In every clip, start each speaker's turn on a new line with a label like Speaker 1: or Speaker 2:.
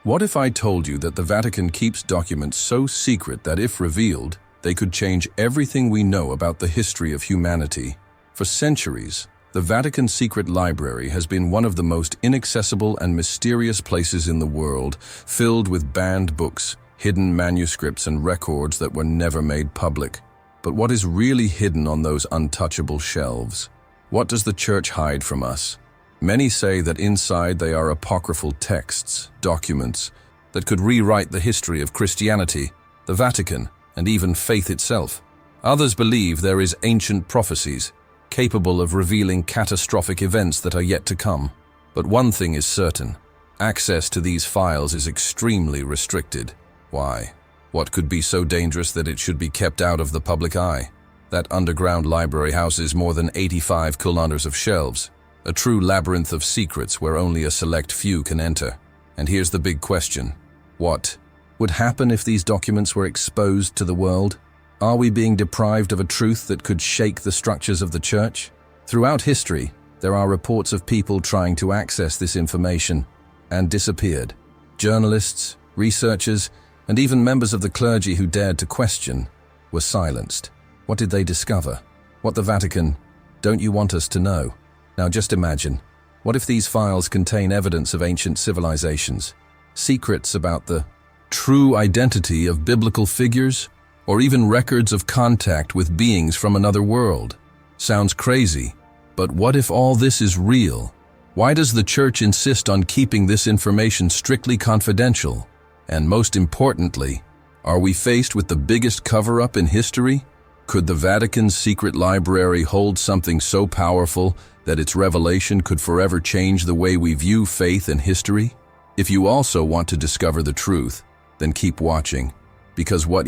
Speaker 1: What if I told you that the Vatican keeps documents so secret that if revealed, they could change everything we know about the history of humanity? For centuries, the Vatican Secret Library has been one of the most inaccessible and mysterious places in the world, filled with banned books, hidden manuscripts, and records that were never made public. But what is really hidden on those untouchable shelves? What does the Church hide from us? Many say that inside they are apocryphal texts, documents, that could rewrite the history of Christianity, the Vatican, and even faith itself. Others believe there is ancient prophecies, capable of revealing catastrophic events that are yet to come. But one thing is certain: access to these files is extremely restricted. Why? What could be so dangerous that it should be kept out of the public eye? That underground library houses more than 85 kilometers of shelves, a true labyrinth of secrets where only a select few can enter. And here's the big question: what would happen if these documents were exposed to the world? Are we being deprived of a truth that could shake the structures of the Church? Throughout history, there are reports of people trying to access this information and disappeared. Journalists, researchers, and even members of the clergy who dared to question were silenced. What did they discover? What the Vatican don't you want us to know? Now just imagine, what if these files contain evidence of ancient civilizations, secrets about the true identity of biblical figures, or even records of contact with beings from another world? Sounds crazy, but what if all this is real? Why does the Church insist on keeping this information strictly confidential? And most importantly, are we faced with the biggest cover-up in history? Could the Vatican's secret library hold something so powerful that its revelation could forever change the way we view faith and history? If you also want to discover the truth, then keep watching, because what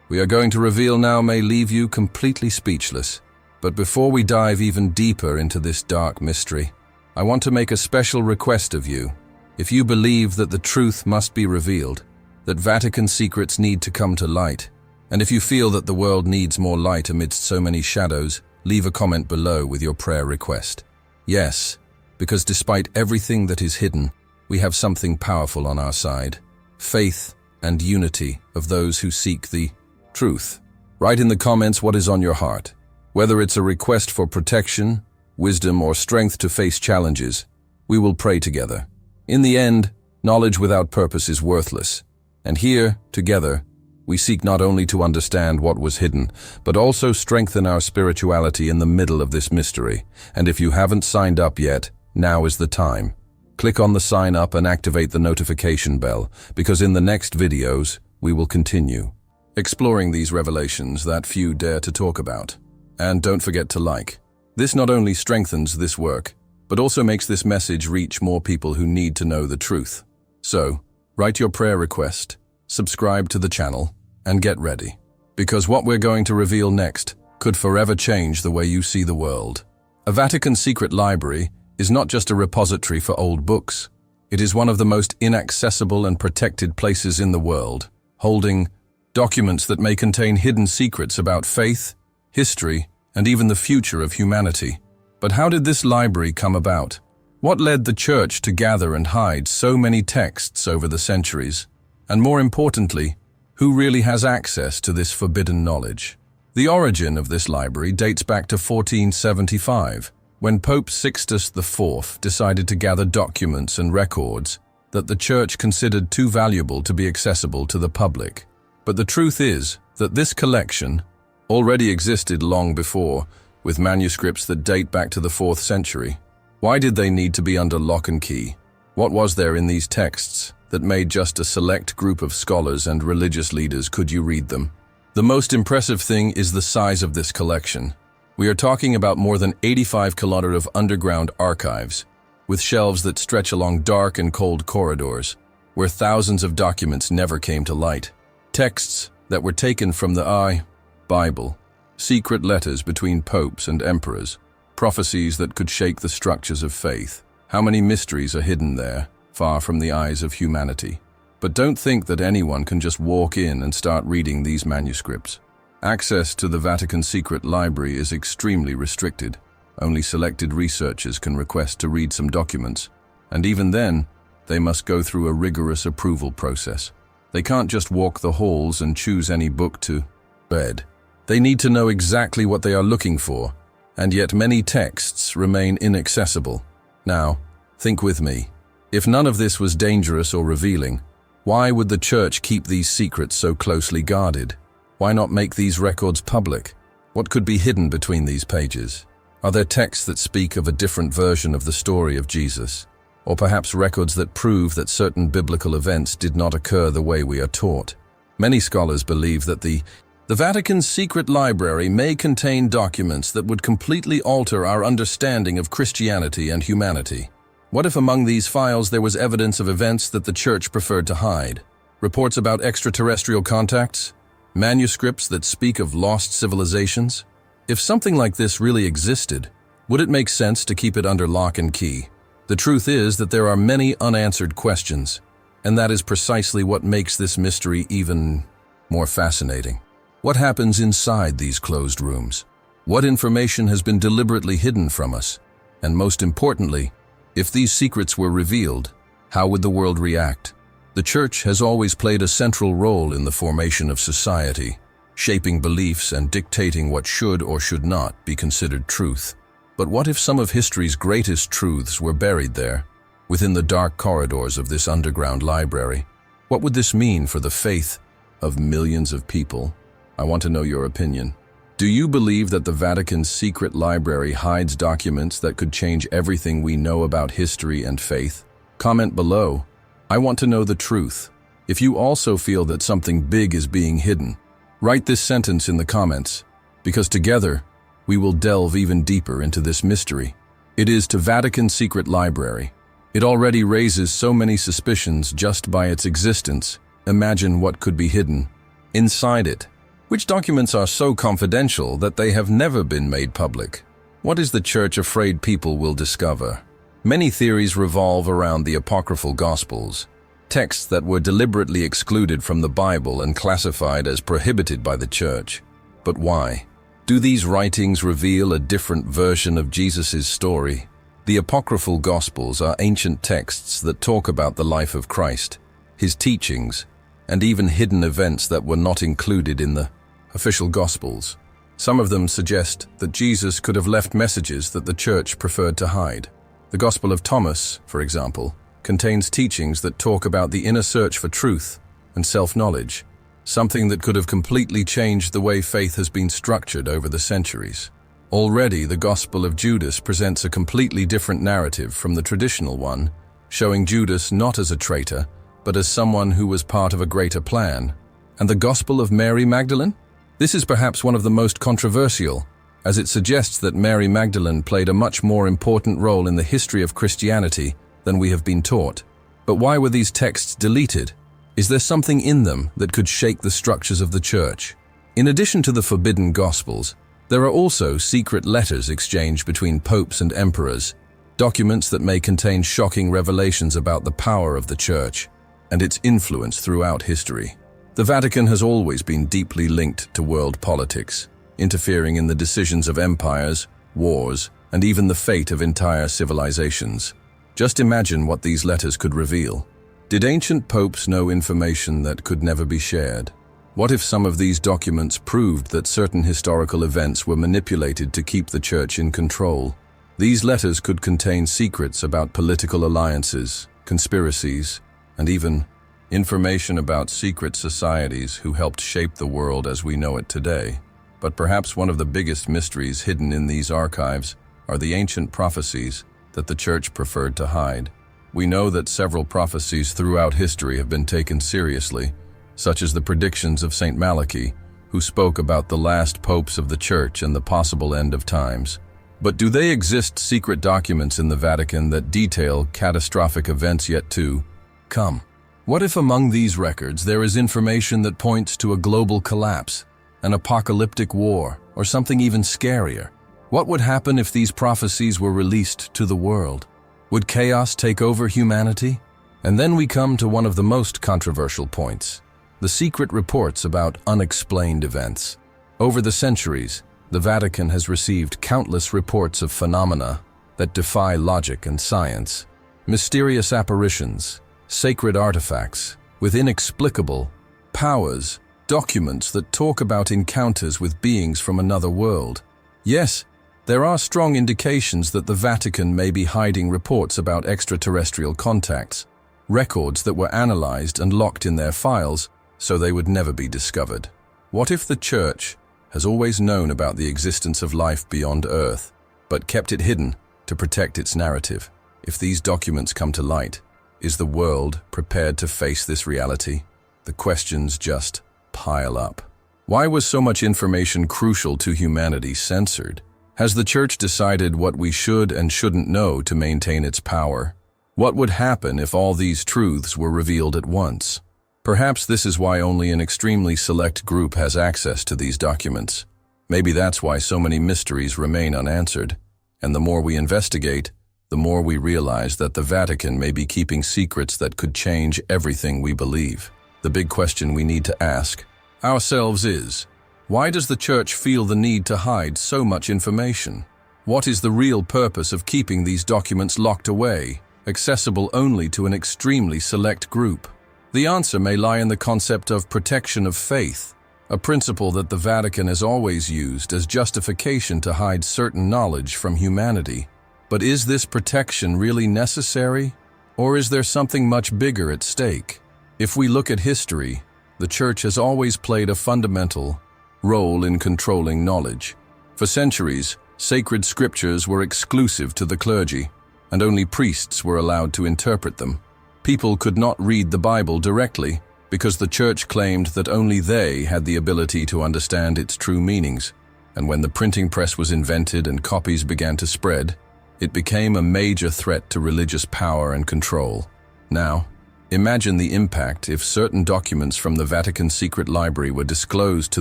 Speaker 1: we are going to reveal now may leave you completely speechless. But before we dive even deeper into this dark mystery, I want to make a special request of you. If you believe that the truth must be revealed, that Vatican secrets need to come to light, and if you feel that the world needs more light amidst so many shadows, leave a comment below with your prayer request. Yes, because despite everything that is hidden, we have something powerful on our side: faith and unity of those who seek the truth. Write in the comments what is on your heart. Whether it's a request for protection, wisdom, or strength to face challenges, we will pray together. In the end, knowledge without purpose is worthless. And here, together, we seek not only to understand what was hidden, but also strengthen our spirituality in the middle of this mystery. And if you haven't signed up yet, now is the time. Click on the sign up and activate the notification bell, because in the next videos, we will continue exploring these revelations that few dare to talk about. And don't forget to like. This not only strengthens this work, but also makes this message reach more people who need to know the truth. So, write your prayer request, subscribe to the channel, and get ready. Because what we're going to reveal next could forever change the way you see the world. A Vatican secret library is not just a repository for old books. It is one of the most inaccessible and protected places in the world, holding documents that may contain hidden secrets about faith, history, and even the future of humanity. But how did this library come about? What led the Church to gather and hide so many texts over the centuries? And more importantly, who really has access to this forbidden knowledge? The origin of this library dates back to 1475, when Pope Sixtus IV decided to gather documents and records that the Church considered too valuable to be accessible to the public. But the truth is that this collection already existed long before, with manuscripts that date back to the 4th century. Why did they need to be under lock and key? What was there in these texts that made just a select group of scholars and religious leaders could you read them? The most impressive thing is the size of this collection. We are talking about more than 85 kilometers of underground archives, with shelves that stretch along dark and cold corridors, where thousands of documents never came to light. Texts that were taken from the Bible, secret letters between popes and emperors, prophecies that could shake the structures of faith. How many mysteries are hidden there, far from the eyes of humanity? But don't think that anyone can just walk in and start reading these manuscripts. Access to the Vatican Secret Library is extremely restricted. Only selected researchers can request to read some documents, and even then, They must go through a rigorous approval process. They can't just walk the halls and choose any book to read. They need to know exactly what they are looking for, and yet many texts remain inaccessible. Now, think with me. If none of this was dangerous or revealing, why would the church keep these secrets so closely guarded? Why not make these records public? What could be hidden between these pages? Are there texts that speak of a different version of the story of Jesus? Or perhaps records that prove that certain biblical events did not occur the way we are taught? Many scholars believe that the Vatican's secret library may contain documents that would completely alter our understanding of Christianity and humanity. What if among these files there was evidence of events that the Church preferred to hide? Reports about extraterrestrial contacts? Manuscripts that speak of lost civilizations? If something like this really existed, would it make sense to keep it under lock and key? The truth is that there are many unanswered questions, and that is precisely what makes this mystery even more fascinating. What happens inside these closed rooms? What information has been deliberately hidden from us? And most importantly, if these secrets were revealed, how would the world react? The Church has always played a central role in the formation of society, shaping beliefs and dictating what should or should not be considered truth. But what if some of history's greatest truths were buried there, within the dark corridors of this underground library? What would this mean for the faith of millions of people? I want to know your opinion. Do you believe that the Vatican's secret library hides documents that could change everything we know about history and faith? Comment below. I want to know the truth. If you also feel that something big is being hidden, write this sentence in the comments, because together we will delve even deeper into this mystery. It is to Vatican Secret Library. It already raises so many suspicions just by its existence. Imagine what could be hidden inside it. Which documents are so confidential that they have never been made public? What is the Church afraid people will discover? Many theories revolve around the apocryphal Gospels, texts that were deliberately excluded from the Bible and classified as prohibited by the Church. But why? Do these writings reveal a different version of Jesus' story? The apocryphal Gospels are ancient texts that talk about the life of Christ, his teachings, and even hidden events that were not included in the official Gospels. Some of them suggest that Jesus could have left messages that the Church preferred to hide. The Gospel of Thomas, for example, contains teachings that talk about the inner search for truth and self-knowledge, something that could have completely changed the way faith has been structured over the centuries. Already, the Gospel of Judas presents a completely different narrative from the traditional one, showing Judas not as a traitor, but as someone who was part of a greater plan. And the Gospel of Mary Magdalene? This is perhaps one of the most controversial, as it suggests that Mary Magdalene played a much more important role in the history of Christianity than we have been taught. But why were these texts deleted? Is there something in them that could shake the structures of the Church? In addition to the forbidden Gospels, there are also secret letters exchanged between popes and emperors, documents that may contain shocking revelations about the power of the Church and its influence throughout history. The Vatican has always been deeply linked to world politics, interfering in the decisions of empires, wars, and even the fate of entire civilizations. Just imagine what these letters could reveal. Did ancient popes know information that could never be shared? What if some of these documents proved that certain historical events were manipulated to keep the Church in control? These letters could contain secrets about political alliances, conspiracies, and even information about secret societies who helped shape the world as we know it today. But perhaps one of the biggest mysteries hidden in these archives are the ancient prophecies that the Church preferred to hide. We know that several prophecies throughout history have been taken seriously, such as the predictions of Saint Malachi, who spoke about the last popes of the Church and the possible end of times. But do they exist secret documents in the Vatican that detail catastrophic events yet to come? What if among these records there is information that points to a global collapse, an apocalyptic war, or something even scarier? What would happen if these prophecies were released to the world? Would chaos take over humanity? And then we come to one of the most controversial points: the secret reports about unexplained events. Over the centuries, the Vatican has received countless reports of phenomena that defy logic and science. Mysterious apparitions, sacred artifacts, with inexplicable powers, documents that talk about encounters with beings from another world. Yes, there are strong indications that the Vatican may be hiding reports about extraterrestrial contacts, records that were analyzed and locked in their files so they would never be discovered. What if the Church has always known about the existence of life beyond Earth, but kept it hidden to protect its narrative? If these documents come to light, is the world prepared to face this reality? The questions just pile up. Why was so much information crucial to humanity censored? Has the Church decided what we should and shouldn't know to maintain its power? What would happen if all these truths were revealed at once? Perhaps this is why only an extremely select group has access to these documents. Maybe that's why so many mysteries remain unanswered. And the more we investigate, the more we realize that the Vatican may be keeping secrets that could change everything we believe. The big question we need to ask ourselves is, why does the Church feel the need to hide so much information? What is the real purpose of keeping these documents locked away, accessible only to an extremely select group? The answer may lie in the concept of protection of faith, a principle that the Vatican has always used as justification to hide certain knowledge from humanity. But is this protection really necessary, or is there something much bigger at stake? If we look at history, the Church has always played a fundamental role in controlling knowledge. For centuries, sacred scriptures were exclusive to the clergy, and only priests were allowed to interpret them. People could not read the Bible directly because the Church claimed that only they had the ability to understand its true meanings. And when the printing press was invented and copies began to spread, it became a major threat to religious power and control. Now, imagine the impact if certain documents from the Vatican secret library were disclosed to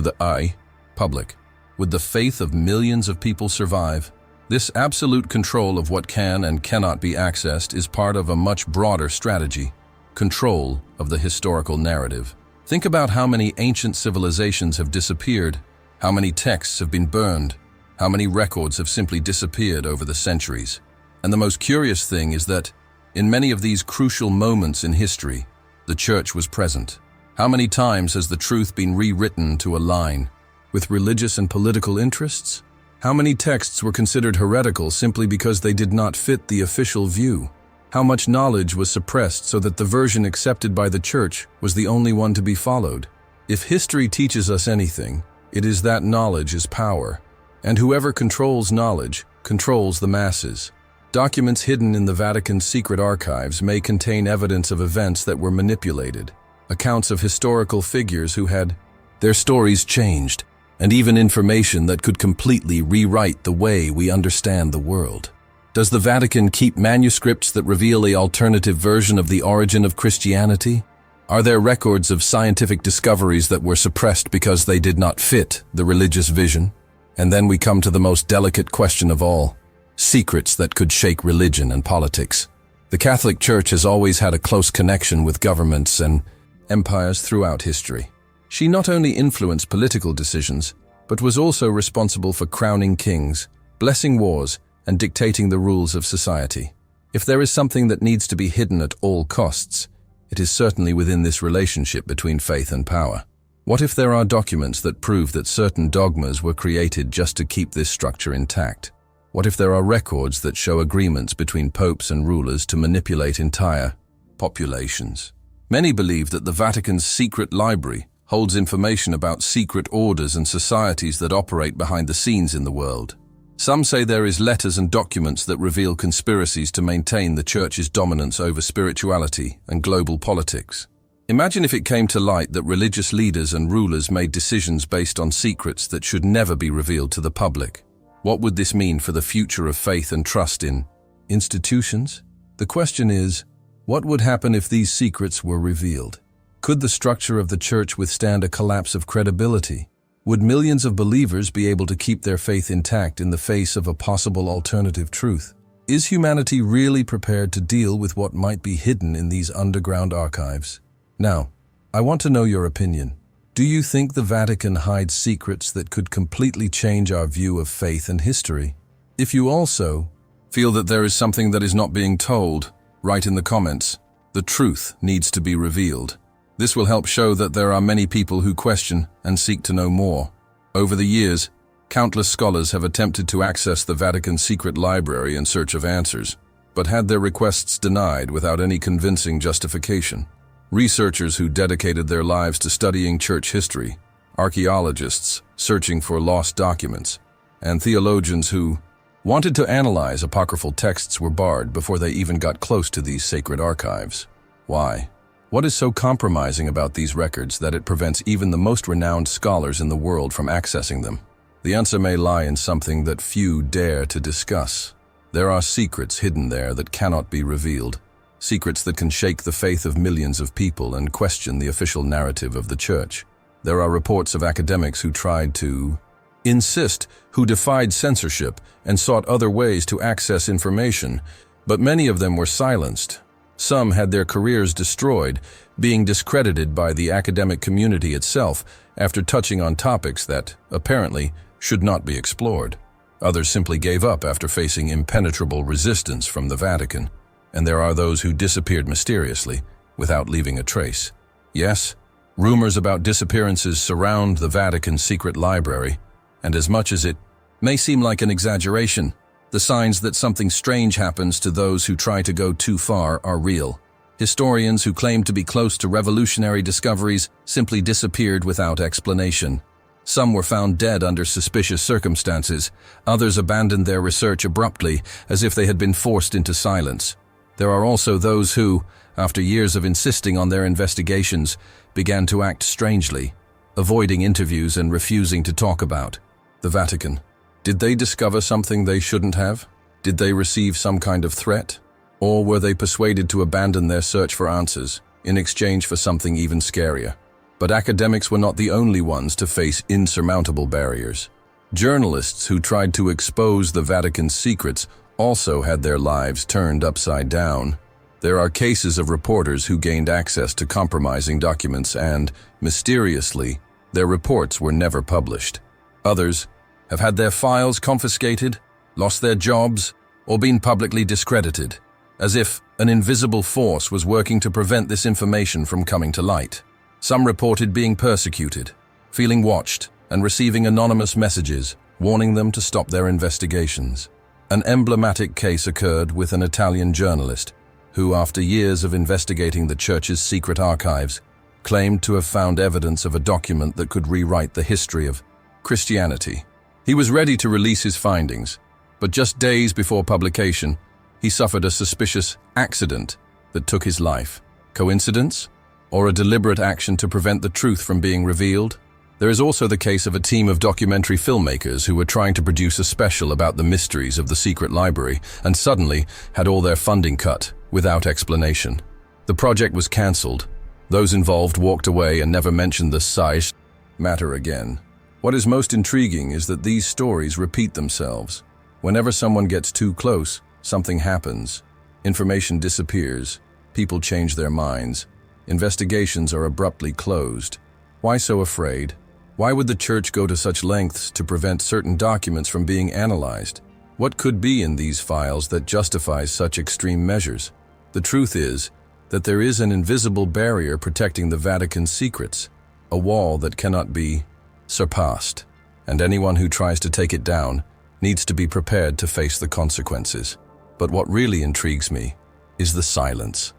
Speaker 1: the public. Would the faith of millions of people survive? This absolute control of what can and cannot be accessed is part of a much broader strategy: control of the historical narrative. Think about how many ancient civilizations have disappeared, how many texts have been burned, how many records have simply disappeared over the centuries. And the most curious thing is that, in many of these crucial moments in history, the Church was present. How many times has the truth been rewritten to align with religious and political interests? How many texts were considered heretical simply because they did not fit the official view? How much knowledge was suppressed so that the version accepted by the Church was the only one to be followed? If history teaches us anything, it is that knowledge is power, and whoever controls knowledge controls the masses. Documents hidden in the Vatican's secret archives may contain evidence of events that were manipulated, accounts of historical figures who had their stories changed, and even information that could completely rewrite the way we understand the world. Does the Vatican keep manuscripts that reveal a alternative version of the origin of Christianity? Are there records of scientific discoveries that were suppressed because they did not fit the religious vision? And then we come to the most delicate question of all: secrets that could shake religion and politics. The Catholic Church has always had a close connection with governments and empires throughout history. She not only influenced political decisions, but was also responsible for crowning kings, blessing wars, and dictating the rules of society. If there is something that needs to be hidden at all costs, it is certainly within this relationship between faith and power. What if there are documents that prove that certain dogmas were created just to keep this structure intact? What if there are records that show agreements between popes and rulers to manipulate entire populations? Many believe that the Vatican's secret library holds information about secret orders and societies that operate behind the scenes in the world. Some say there is letters and documents that reveal conspiracies to maintain the Church's dominance over spirituality and global politics. Imagine if it came to light that religious leaders and rulers made decisions based on secrets that should never be revealed to the public. What would this mean for the future of faith and trust in institutions? The question is, what would happen if these secrets were revealed? Could the structure of the Church withstand a collapse of credibility? Would millions of believers be able to keep their faith intact in the face of a possible alternative truth? Is humanity really prepared to deal with what might be hidden in these underground archives? Now, I want to know your opinion. Do you think the Vatican hides secrets that could completely change our view of faith and history? If you also feel that there is something that is not being told, write in the comments, "The truth needs to be revealed." This will help show that there are many people who question and seek to know more. Over the years, countless scholars have attempted to access the Vatican secret library in search of answers, but had their requests denied without any convincing justification. Researchers who dedicated their lives to studying church history, archaeologists searching for lost documents, and theologians who wanted to analyze apocryphal texts were barred before they even got close to these sacred archives. Why? What is so compromising about these records that it prevents even the most renowned scholars in the world from accessing them? The answer may lie in something that few dare to discuss. There are secrets hidden there that cannot be revealed, secrets that can shake the faith of millions of people and question the official narrative of the Church. There are reports of academics who tried to insist, who defied censorship and sought other ways to access information, but many of them were silenced. Some had their careers destroyed, being discredited by the academic community itself after touching on topics that, apparently, should not be explored. Others simply gave up after facing impenetrable resistance from the Vatican, and there are those who disappeared mysteriously, without leaving a trace. Yes, rumors about disappearances surround the Vatican's secret library, and as much as it may seem like an exaggeration, the signs that something strange happens to those who try to go too far are real. Historians who claim to be close to revolutionary discoveries simply disappeared without explanation. Some were found dead under suspicious circumstances. Others abandoned their research abruptly, as if they had been forced into silence. There are also those who, after years of insisting on their investigations, began to act strangely, avoiding interviews and refusing to talk about the Vatican. Did they discover something they shouldn't have? Did they receive some kind of threat? Or were they persuaded to abandon their search for answers in exchange for something even scarier? But academics were not the only ones to face insurmountable barriers. Journalists who tried to expose the Vatican's secrets also had their lives turned upside down. There are cases of reporters who gained access to compromising documents and, mysteriously, their reports were never published. Others have had their files confiscated, lost their jobs, or been publicly discredited, as if an invisible force was working to prevent this information from coming to light. Some reported being persecuted, feeling watched, and receiving anonymous messages warning them to stop their investigations. An emblematic case occurred with an Italian journalist who, after years of investigating the Church's secret archives, claimed to have found evidence of a document that could rewrite the history of Christianity. He was ready to release his findings, but just days before publication, he suffered a suspicious accident that took his life. Coincidence? Or a deliberate action to prevent the truth from being revealed? There is also the case of a team of documentary filmmakers who were trying to produce a special about the mysteries of the secret library and suddenly had all their funding cut without explanation. The project was cancelled. Those involved walked away and never mentioned the matter again. What is most intriguing is that these stories repeat themselves. Whenever someone gets too close, something happens. Information disappears. People change their minds. Investigations are abruptly closed. Why so afraid? Why would the Church go to such lengths to prevent certain documents from being analyzed? What could be in these files that justifies such extreme measures? The truth is that there is an invisible barrier protecting the Vatican's secrets, a wall that cannot be surpassed, and anyone who tries to take it down needs to be prepared to face the consequences. But what really intrigues me is the silence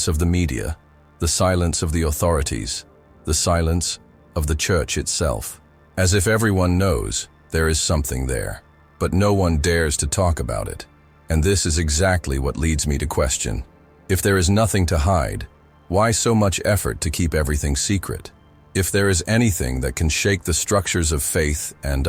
Speaker 1: of the media, the silence of the authorities, the silence of the Church itself. As if everyone knows there is something there, but no one dares to talk about it. And this is exactly what leads me to question, if there is nothing to hide, why so much effort to keep everything secret? If there is anything that can shake the structures of faith and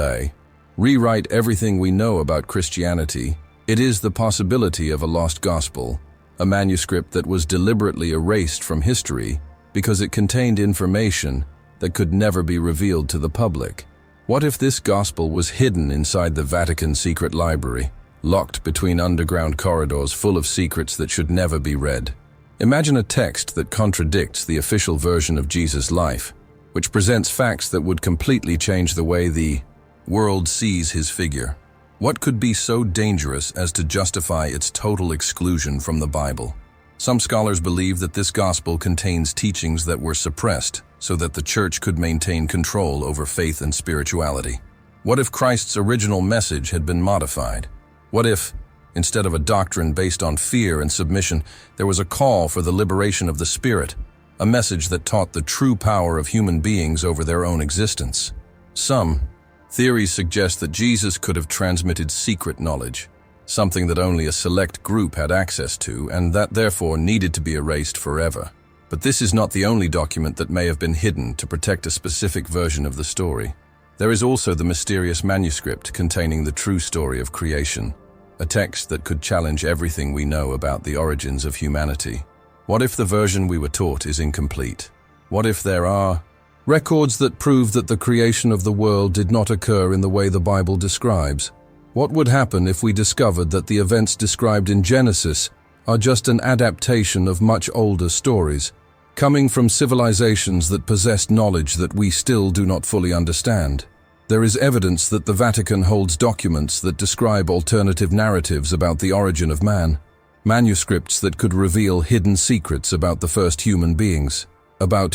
Speaker 1: rewrite everything we know about Christianity, it is the possibility of a lost gospel, a manuscript that was deliberately erased from history because it contained information that could never be revealed to the public. What if this gospel was hidden inside the Vatican secret library, locked between underground corridors full of secrets that should never be read? Imagine a text that contradicts the official version of Jesus' life, which presents facts that would completely change the way the world sees his figure. What could be so dangerous as to justify its total exclusion from the Bible? Some scholars believe that this gospel contains teachings that were suppressed so that the church could maintain control over faith and spirituality. What if Christ's original message had been modified? What if, instead of a doctrine based on fear and submission, there was a call for the liberation of the spirit, a message that taught the true power of human beings over their own existence? Some theories suggest that Jesus could have transmitted secret knowledge, something that only a select group had access to and that therefore needed to be erased forever. But this is not the only document that may have been hidden to protect a specific version of the story. There is also the mysterious manuscript containing the true story of creation, a text that could challenge everything we know about the origins of humanity. What if the version we were taught is incomplete? What if there are records that prove that the creation of the world did not occur in the way the Bible describes? What would happen if we discovered that the events described in Genesis are just an adaptation of much older stories, coming from civilizations that possessed knowledge that we still do not fully understand? There is evidence that the Vatican holds documents that describe alternative narratives about the origin of man, manuscripts that could reveal hidden secrets about the first human beings, about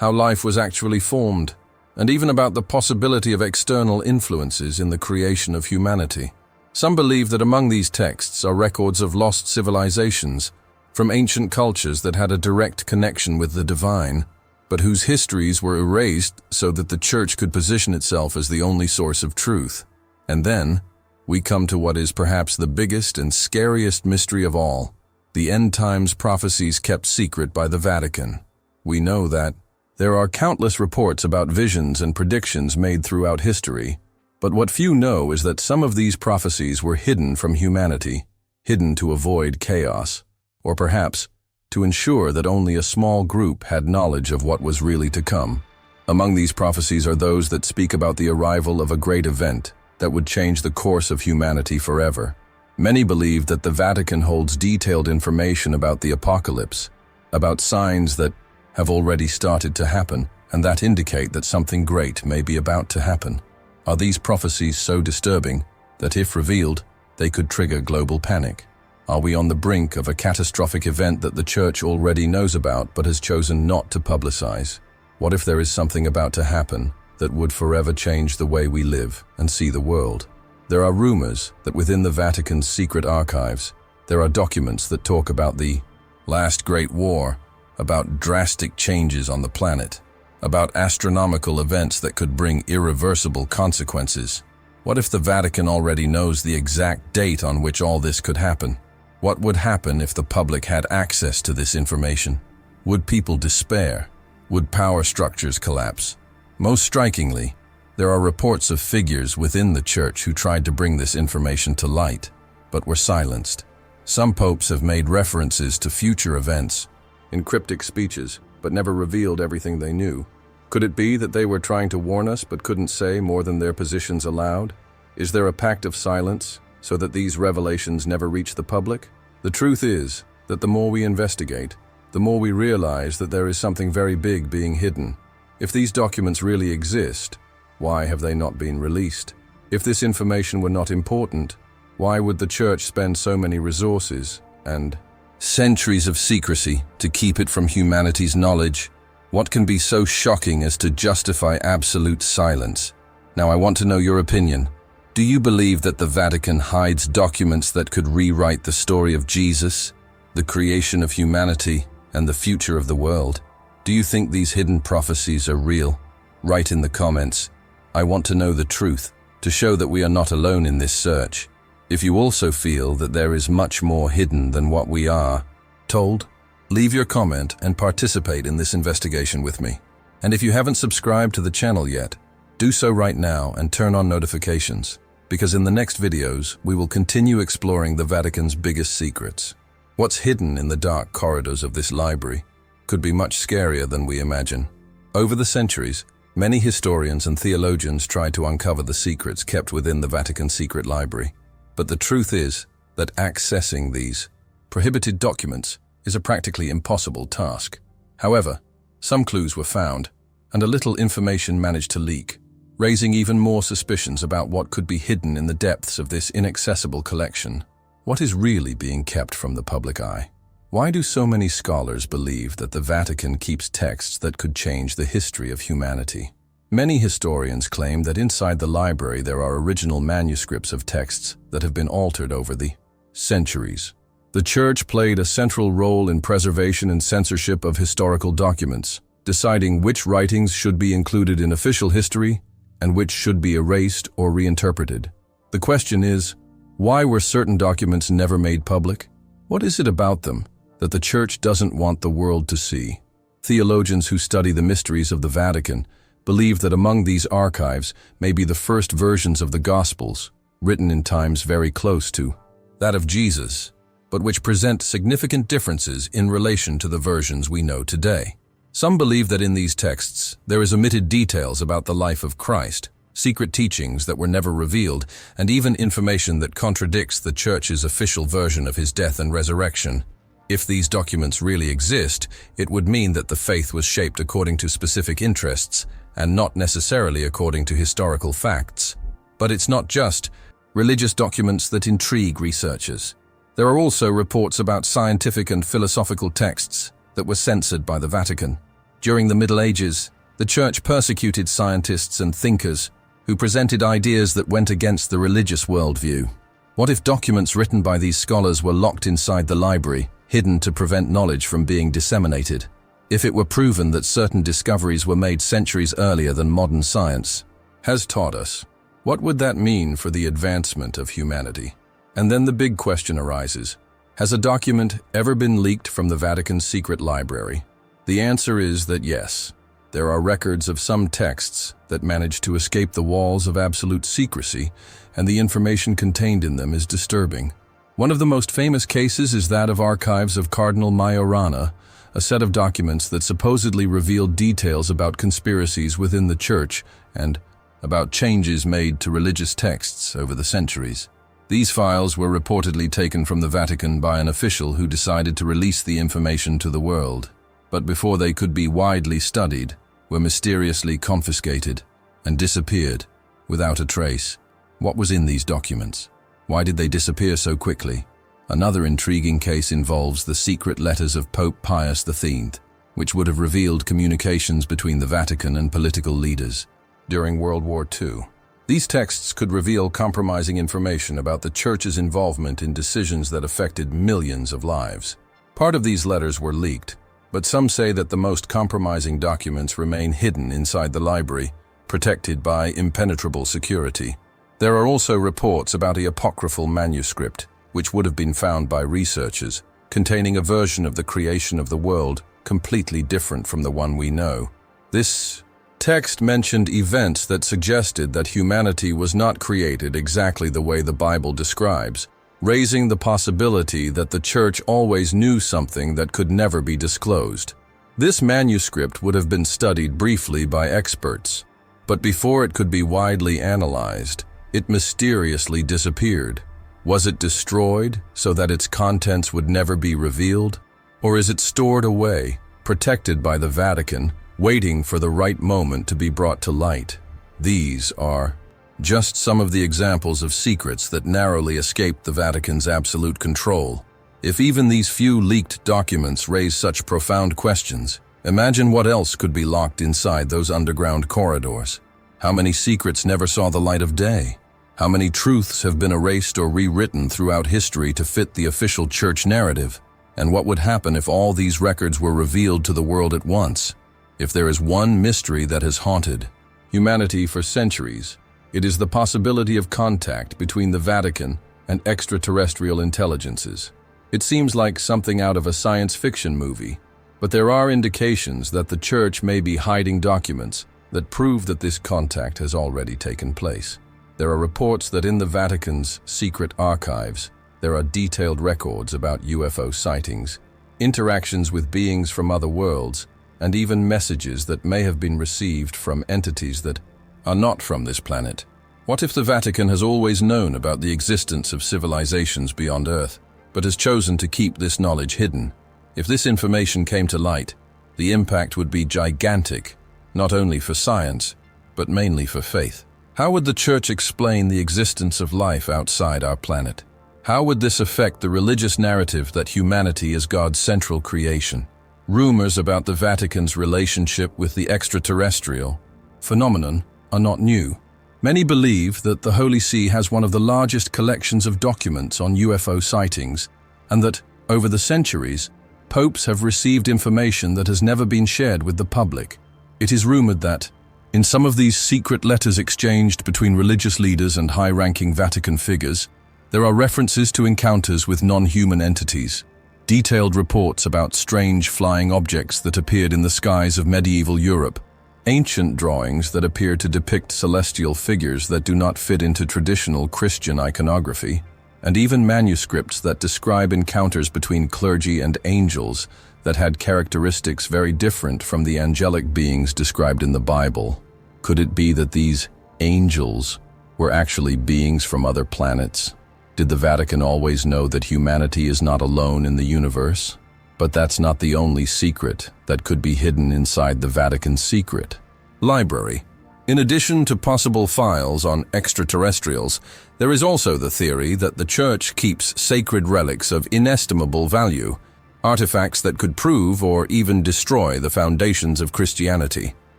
Speaker 1: how life was actually formed, and even about the possibility of external influences in the creation of humanity. Some believe that among these texts are records of lost civilizations from ancient cultures that had a direct connection with the divine, but whose histories were erased so that the church could position itself as the only source of truth. And then, we come to what is perhaps the biggest and scariest mystery of all, the end times prophecies kept secret by the Vatican. We know that there are countless reports about visions and predictions made throughout history, but what few know is that some of these prophecies were hidden from humanity, hidden to avoid chaos, or perhaps to ensure that only a small group had knowledge of what was really to come. Among these prophecies are those that speak about the arrival of a great event that would change the course of humanity forever. Many believe that the Vatican holds detailed information about the apocalypse, about signs that have already started to happen and that indicate that something great may be about to happen. Are these prophecies so disturbing that if revealed, they could trigger global panic? Are we on the brink of a catastrophic event that the church already knows about but has chosen not to publicize? What if there is something about to happen that would forever change the way we live and see the world? There are rumors that within the Vatican's secret archives, there are documents that talk about the last great war, about drastic changes on the planet, about astronomical events that could bring irreversible consequences. What if the Vatican already knows the exact date on which all this could happen? What would happen if the public had access to this information? Would people despair? Would power structures collapse? Most strikingly, there are reports of figures within the church who tried to bring this information to light, but were silenced. Some popes have made references to future events in cryptic speeches, but never revealed everything they knew. Could it be that they were trying to warn us but couldn't say more than their positions allowed? Is there a pact of silence so that these revelations never reach the public? The truth is that the more we investigate, the more we realize that there is something very big being hidden. If these documents really exist, why have they not been released? If this information were not important, why would the church spend so many resources and centuries of secrecy to keep it from humanity's knowledge? What can be so shocking as to justify absolute silence? Now I want to know your opinion. Do you believe that the Vatican hides documents that could rewrite the story of Jesus, the creation of humanity, and the future of the world? Do you think these hidden prophecies are real? Write in the comments. I want to know the truth, to show that we are not alone in this search. If you also feel that there is much more hidden than what we are told, leave your comment and participate in this investigation with me. And if you haven't subscribed to the channel yet, do so right now and turn on notifications, because in the next videos, we will continue exploring the Vatican's biggest secrets. What's hidden in the dark corridors of this library could be much scarier than we imagine. Over the centuries, many historians and theologians tried to uncover the secrets kept within the Vatican's secret library. But the truth is that accessing these prohibited documents is a practically impossible task. However, some clues were found, and a little information managed to leak, raising even more suspicions about what could be hidden in the depths of this inaccessible collection. What is really being kept from the public eye? Why do so many scholars believe that the Vatican keeps texts that could change the history of humanity? Many historians claim that inside the library there are original manuscripts of texts that have been altered over the centuries. The Church played a central role in preservation and censorship of historical documents, deciding which writings should be included in official history and which should be erased or reinterpreted. The question is, why were certain documents never made public? What is it about them that the Church doesn't want the world to see? Theologians who study the mysteries of the Vatican believe that among these archives may be the first versions of the Gospels, written in times very close to that of Jesus, but which present significant differences in relation to the versions we know today. Some believe that in these texts there is omitted details about the life of Christ, secret teachings that were never revealed, and even information that contradicts the Church's official version of his death and resurrection. If these documents really exist, it would mean that the faith was shaped according to specific interests and not necessarily according to historical facts. But it's not just religious documents that intrigue researchers. There are also reports about scientific and philosophical texts that were censored by the Vatican. During the Middle Ages, the Church persecuted scientists and thinkers who presented ideas that went against the religious worldview. What if documents written by these scholars were locked inside the library, hidden to prevent knowledge from being disseminated? If it were proven that certain discoveries were made centuries earlier than modern science has taught us, what would that mean for the advancement of humanity? And then the big question arises: has a document ever been leaked from the Vatican's secret library? The answer is that yes. There are records of some texts that managed to escape the walls of absolute secrecy, and the information contained in them is disturbing. One of the most famous cases is that of Archives of Cardinal Majorana, a set of documents that supposedly revealed details about conspiracies within the Church and about changes made to religious texts over the centuries. These files were reportedly taken from the Vatican by an official who decided to release the information to the world, but before they could be widely studied, were mysteriously confiscated and disappeared without a trace. What was in these documents? Why did they disappear so quickly? Another intriguing case involves the secret letters of Pope Pius X, which would have revealed communications between the Vatican and political leaders during World War II. These texts could reveal compromising information about the Church's involvement in decisions that affected millions of lives. Part of these letters were leaked, but some say that the most compromising documents remain hidden inside the library, protected by impenetrable security. There are also reports about an apocryphal manuscript, which would have been found by researchers, containing a version of the creation of the world completely different from the one we know. This text mentioned events that suggested that humanity was not created exactly the way the Bible describes, raising the possibility that the Church always knew something that could never be disclosed. This manuscript would have been studied briefly by experts, but before it could be widely analyzed, it mysteriously disappeared. Was it destroyed so that its contents would never be revealed? Or is it stored away, protected by the Vatican, waiting for the right moment to be brought to light? These are just some of the examples of secrets that narrowly escaped the Vatican's absolute control. If even these few leaked documents raise such profound questions, imagine what else could be locked inside those underground corridors. How many secrets never saw the light of day? How many truths have been erased or rewritten throughout history to fit the official Church narrative? And what would happen if all these records were revealed to the world at once? If there is one mystery that has haunted humanity for centuries, it is the possibility of contact between the Vatican and extraterrestrial intelligences. It seems like something out of a science fiction movie, but there are indications that the Church may be hiding documents that prove that this contact has already taken place. There are reports that in the Vatican's secret archives, there are detailed records about UFO sightings, interactions with beings from other worlds, and even messages that may have been received from entities that are not from this planet. What if the Vatican has always known about the existence of civilizations beyond Earth, but has chosen to keep this knowledge hidden? If this information came to light, the impact would be gigantic, not only for science, but mainly for faith. How would the Church explain the existence of life outside our planet? How would this affect the religious narrative that humanity is God's central creation? Rumors about the Vatican's relationship with the extraterrestrial phenomenon are not new. Many believe that the Holy See has one of the largest collections of documents on UFO sightings, and that, over the centuries, popes have received information that has never been shared with the public. It is rumored that, in some of these secret letters exchanged between religious leaders and high-ranking Vatican figures, there are references to encounters with non-human entities, detailed reports about strange flying objects that appeared in the skies of medieval Europe, ancient drawings that appear to depict celestial figures that do not fit into traditional Christian iconography, and even manuscripts that describe encounters between clergy and angels that had characteristics very different from the angelic beings described in the Bible. Could it be that these angels were actually beings from other planets? Did the Vatican always know that humanity is not alone in the universe? But that's not the only secret that could be hidden inside the Vatican's secret library. In addition to possible files on extraterrestrials, there is also the theory that the Church keeps sacred relics of inestimable value, artifacts that could prove or even destroy the foundations of Christianity.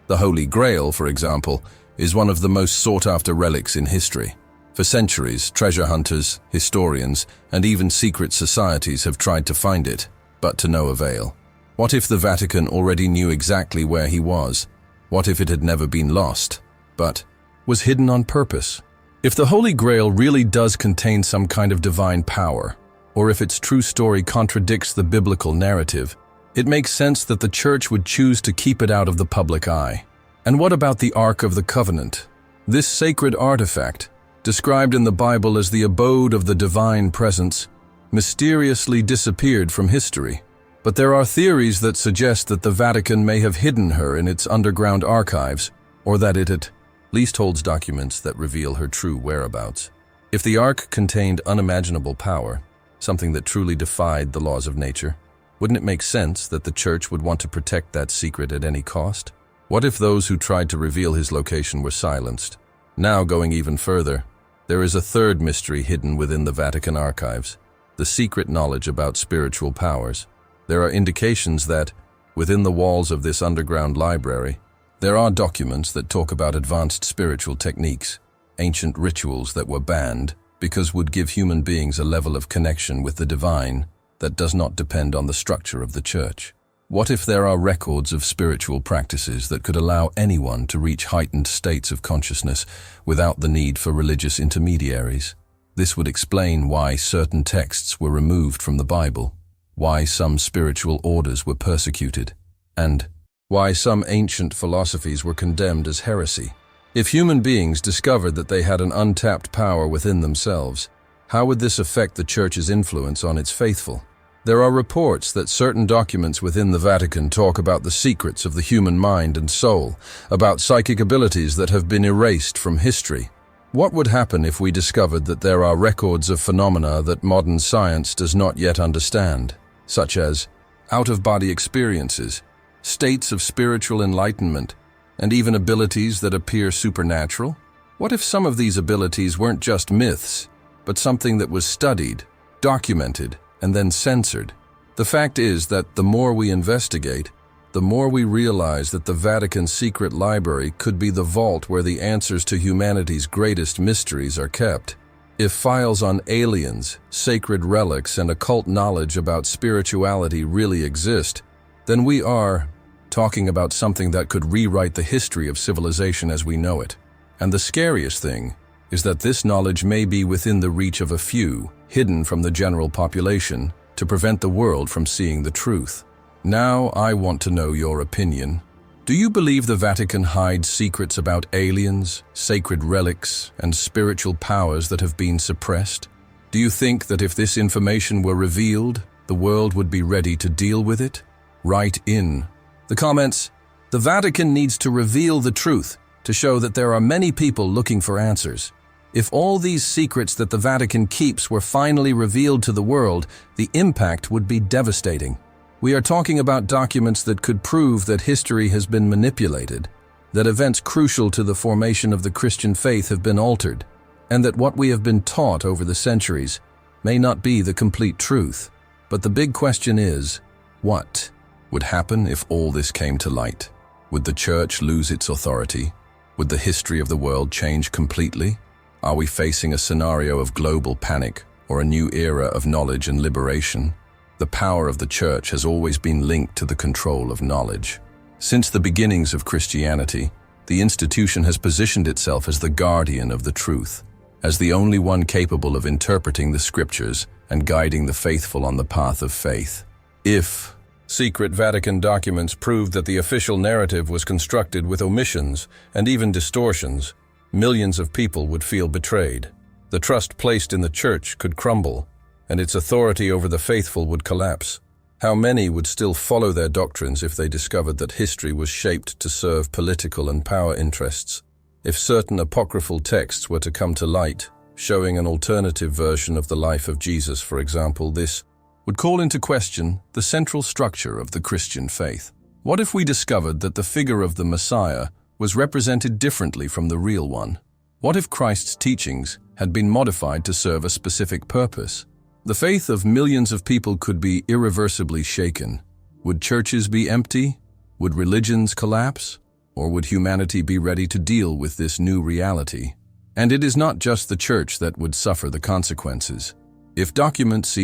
Speaker 1: The Holy Grail, for example, is one of the most sought-after relics in history. For centuries, treasure hunters, historians, and even secret societies have tried to find it, but to no avail. What if the Vatican already knew exactly where he was? What if it had never been lost, but was hidden on purpose? If the Holy Grail really does contain some kind of divine power, or if its true story contradicts the biblical narrative, it makes sense that the Church would choose to keep it out of the public eye. And what about the Ark of the Covenant? This sacred artifact, described in the Bible as the abode of the divine presence, mysteriously disappeared from history. But there are theories that suggest that the Vatican may have hidden her in its underground archives, or that it at least holds documents that reveal her true whereabouts. If the Ark contained unimaginable power, something that truly defied the laws of nature, wouldn't it make sense that the Church would want to protect that secret at any cost? What if those who tried to reveal his location were silenced? Now, going even further, there is a third mystery hidden within the Vatican archives: the secret knowledge about spiritual powers. There are indications that, within the walls of this underground library, there are documents that talk about advanced spiritual techniques, ancient rituals that were banned because would give human beings a level of connection with the divine that does not depend on the structure of the Church. What if there are records of spiritual practices that could allow anyone to reach heightened states of consciousness without the need for religious intermediaries? This would explain why certain texts were removed from the Bible, why some spiritual orders were persecuted, and why some ancient philosophies were condemned as heresy. If human beings discovered that they had an untapped power within themselves, how would this affect the Church's influence on its faithful? There are reports that certain documents within the Vatican talk about the secrets of the human mind and soul, about psychic abilities that have been erased from history. What would happen if we discovered that there are records of phenomena that modern science does not yet understand, such as out-of-body experiences, states of spiritual enlightenment, and even abilities that appear supernatural? What if some of these abilities weren't just myths, but something that was studied, documented, and then censored? The fact is that the more we investigate, the more we realize that the Vatican's secret library could be the vault where the answers to humanity's greatest mysteries are kept. If files on aliens, sacred relics, and occult knowledge about spirituality really exist, then we are talking about something that could rewrite the history of civilization as we know it. And the scariest thing is that this knowledge may be within the reach of a few, hidden from the general population, to prevent the world from seeing the truth. Now I want to know your opinion. Do you believe the Vatican hides secrets about aliens, sacred relics, and spiritual powers that have been suppressed? Do you think that if this information were revealed, the world would be ready to deal with it? Write in the comments, the Vatican needs to reveal the truth to show that there are many people looking for answers. If all these secrets that the Vatican keeps were finally revealed to the world, the impact would be devastating. We are talking about documents that could prove that history has been manipulated, that events crucial to the formation of the Christian faith have been altered, and that what we have been taught over the centuries may not be the complete truth. But the big question is, what would happen if all this came to light? Would the church lose its authority? Would the history of the world change completely? Are we facing a scenario of global panic or a new era of knowledge and liberation? The power of the church has always been linked to the control of knowledge. Since the beginnings of Christianity, the institution has positioned itself as the guardian of the truth, as the only one capable of interpreting the scriptures and guiding the faithful on the path of faith. If secret Vatican documents proved that the official narrative was constructed with omissions and even distortions, millions of people would feel betrayed. The trust placed in the church could crumble, and its authority over the faithful would collapse. How many would still follow their doctrines if they discovered that history was shaped to serve political and power interests? If certain apocryphal texts were to come to light, showing an alternative version of the life of Jesus, for example, this would call into question the central structure of the Christian faith. What if we discovered that the figure of the Messiah was represented differently from the real one? What if Christ's teachings had been modified to serve a specific purpose? The faith of millions of people could be irreversibly shaken. Would churches be empty? Would religions collapse? Or would humanity be ready to deal with this new reality? And it is not just the church that would suffer the consequences. If documents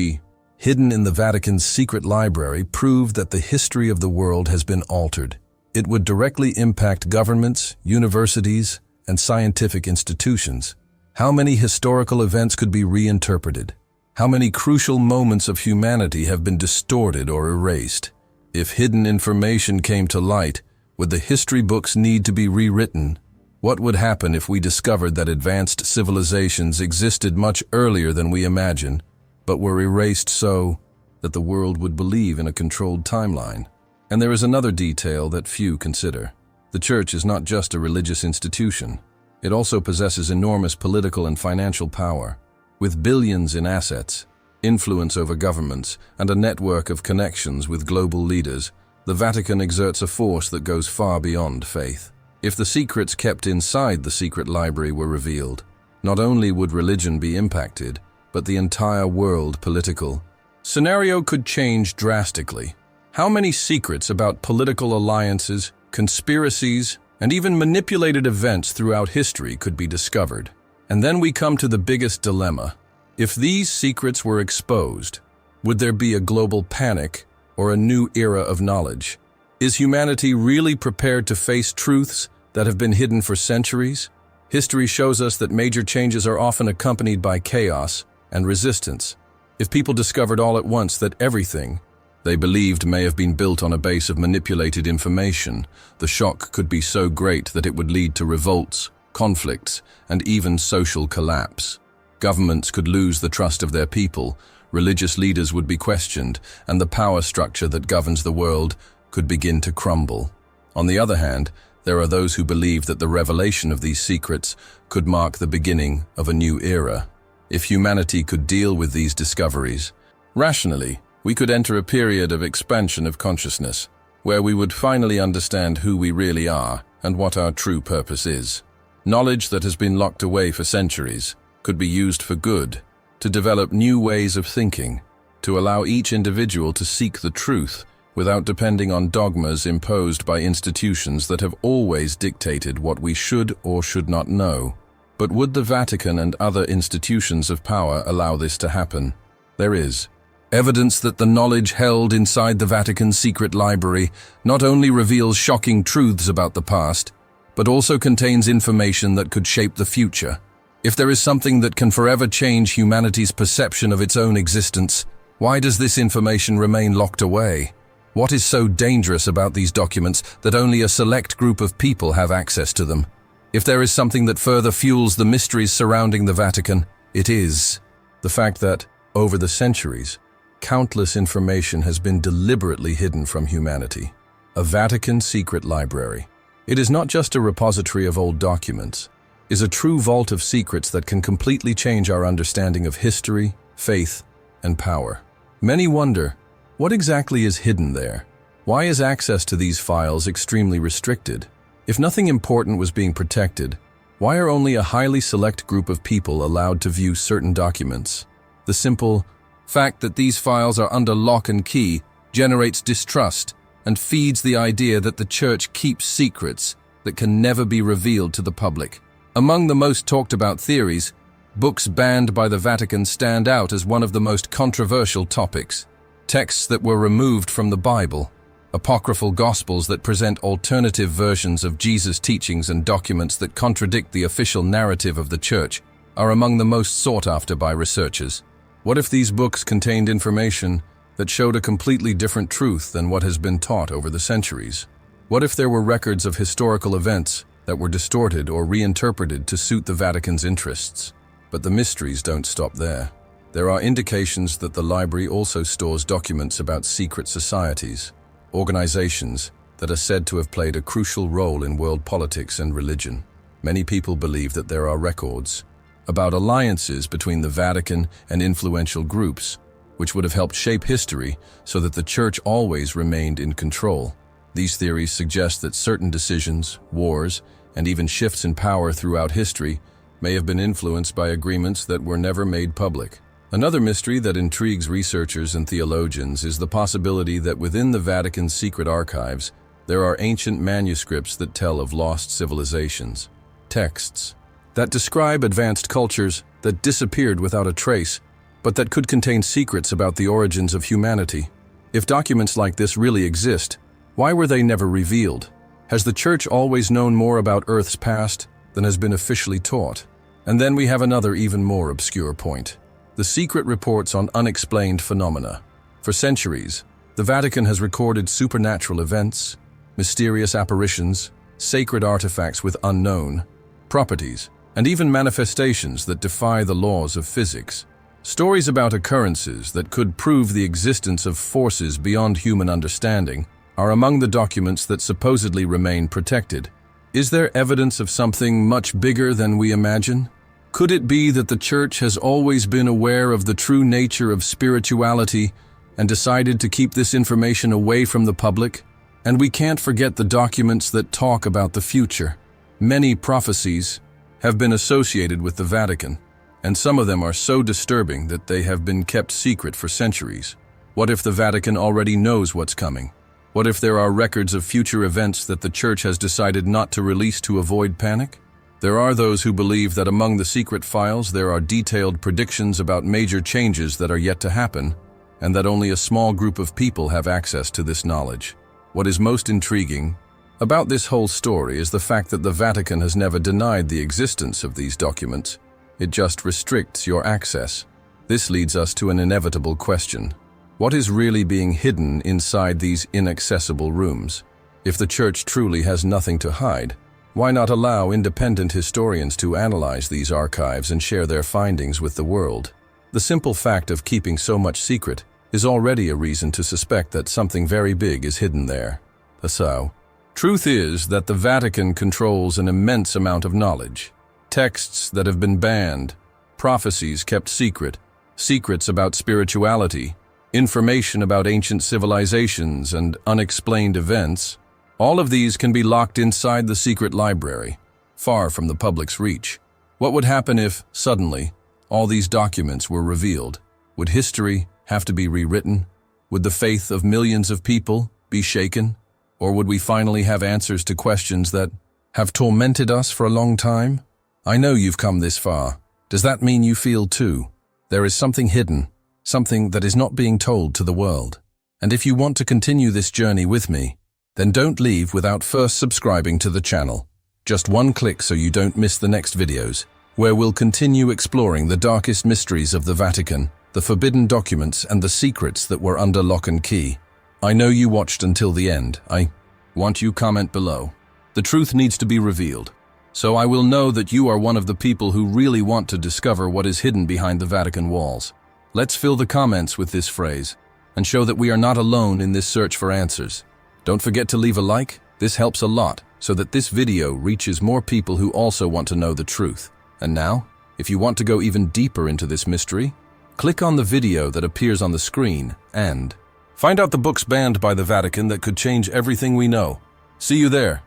Speaker 1: hidden in the Vatican's secret library prove that the history of the world has been altered, it would directly impact governments, universities, and scientific institutions. How many historical events could be reinterpreted? How many crucial moments of humanity have been distorted or erased? If hidden information came to light, would the history books need to be rewritten? What would happen if we discovered that advanced civilizations existed much earlier than we imagine, but were erased so that the world would believe in a controlled timeline? And there is another detail that few consider. The church is not just a religious institution. It also possesses enormous political and financial power. With billions in assets, influence over governments, and a network of connections with global leaders, the Vatican exerts a force that goes far beyond faith. If the secrets kept inside the secret library were revealed, not only would religion be impacted, but the entire world political scenario could change drastically. How many secrets about political alliances, conspiracies, and even manipulated events throughout history could be discovered? And then we come to the biggest dilemma. If these secrets were exposed, would there be a global panic or a new era of knowledge? Is humanity really prepared to face truths that have been hidden for centuries? History shows us that major changes are often accompanied by chaos and resistance. If people discovered all at once that everything they believed may have been built on a base of manipulated information, the shock could be so great that it would lead to revolts, conflicts, and even social collapse. Governments could lose the trust of their people, religious leaders would be questioned, and the power structure that governs the world could begin to crumble. On the other hand, there are those who believe that the revelation of these secrets could mark the beginning of a new era. If humanity could deal with these discoveries, rationally, we could enter a period of expansion of consciousness, where we would finally understand who we really are and what our true purpose is. Knowledge that has been locked away for centuries could be used for good, to develop new ways of thinking, to allow each individual to seek the truth without depending on dogmas imposed by institutions that have always dictated what we should or should not know. But would the Vatican and other institutions of power allow this to happen? There is evidence that the knowledge held inside the Vatican's secret library not only reveals shocking truths about the past, but also contains information that could shape the future. If there is something that can forever change humanity's perception of its own existence, why does this information remain locked away? What is so dangerous about these documents that only a select group of people have access to them? If there is something that further fuels the mysteries surrounding the Vatican, it is the fact that, over the centuries, countless information has been deliberately hidden from humanity. A Vatican secret library. It is not just a repository of old documents. It is a true vault of secrets that can completely change our understanding of history, faith, and power. Many wonder, what exactly is hidden there? Why is access to these files extremely restricted? If nothing important was being protected, why are only a highly select group of people allowed to view certain documents? The simple fact that these files are under lock and key generates distrust and feeds the idea that the Church keeps secrets that can never be revealed to the public. Among the most talked about theories, books banned by the Vatican stand out as one of the most controversial topics. Texts that were removed from the Bible, apocryphal gospels that present alternative versions of Jesus' teachings, and documents that contradict the official narrative of the Church are among the most sought after by researchers. What if these books contained information that showed a completely different truth than what has been taught over the centuries? What if there were records of historical events that were distorted or reinterpreted to suit the Vatican's interests? But the mysteries don't stop there. There are indications that the library also stores documents about secret societies, organizations that are said to have played a crucial role in world politics and religion. Many people believe that there are records about alliances between the Vatican and influential groups, which would have helped shape history so that the Church always remained in control. These theories suggest that certain decisions, wars, and even shifts in power throughout history may have been influenced by agreements that were never made public. Another mystery that intrigues researchers and theologians is the possibility that within the Vatican's secret archives, there are ancient manuscripts that tell of lost civilizations, texts that describe advanced cultures that disappeared without a trace, but that could contain secrets about the origins of humanity. If documents like this really exist, why were they never revealed? Has the Church always known more about Earth's past than has been officially taught? And then we have another even more obscure point: the secret reports on unexplained phenomena. For centuries, the Vatican has recorded supernatural events, mysterious apparitions, sacred artifacts with unknown properties, and even manifestations that defy the laws of physics. Stories about occurrences that could prove the existence of forces beyond human understanding are among the documents that supposedly remain protected. Is there evidence of something much bigger than we imagine? Could it be that the Church has always been aware of the true nature of spirituality and decided to keep this information away from the public? And we can't forget the documents that talk about the future. Many prophecies have been associated with the Vatican, and some of them are so disturbing that they have been kept secret for centuries. What if the Vatican already knows what's coming? What if there are records of future events that the Church has decided not to release to avoid panic? There are those who believe that among the secret files there are detailed predictions about major changes that are yet to happen, and that only a small group of people have access to this knowledge. What is most intriguing about this whole story is the fact that the Vatican has never denied the existence of these documents. It just restricts your access. This leads us to an inevitable question. What is really being hidden inside these inaccessible rooms? If the Church truly has nothing to hide, why not allow independent historians to analyze these archives and share their findings with the world? The simple fact of keeping so much secret is already a reason to suspect that something very big is hidden there. So, truth is that the Vatican controls an immense amount of knowledge. Texts that have been banned, prophecies kept secret, secrets about spirituality, information about ancient civilizations and unexplained events. All of these can be locked inside the secret library, far from the public's reach. What would happen if, suddenly, all these documents were revealed? Would history have to be rewritten? Would the faith of millions of people be shaken? Or would we finally have answers to questions that have tormented us for a long time? I know you've come this far. Does that mean you feel too? There is something hidden, something that is not being told to the world. And if you want to continue this journey with me, then don't leave without first subscribing to the channel. Just one click so you don't miss the next videos, where we'll continue exploring the darkest mysteries of the Vatican, the forbidden documents and the secrets that were under lock and key. I know you watched until the end. I want you to comment below. The truth needs to be revealed, so I will know that you are one of the people who really want to discover what is hidden behind the Vatican walls. Let's fill the comments with this phrase and show that we are not alone in this search for answers. Don't forget to leave a like. This helps a lot so that this video reaches more people who also want to know the truth. And now, if you want to go even deeper into this mystery, click on the video that appears on the screen and find out the books banned by the Vatican that could change everything we know. See you there.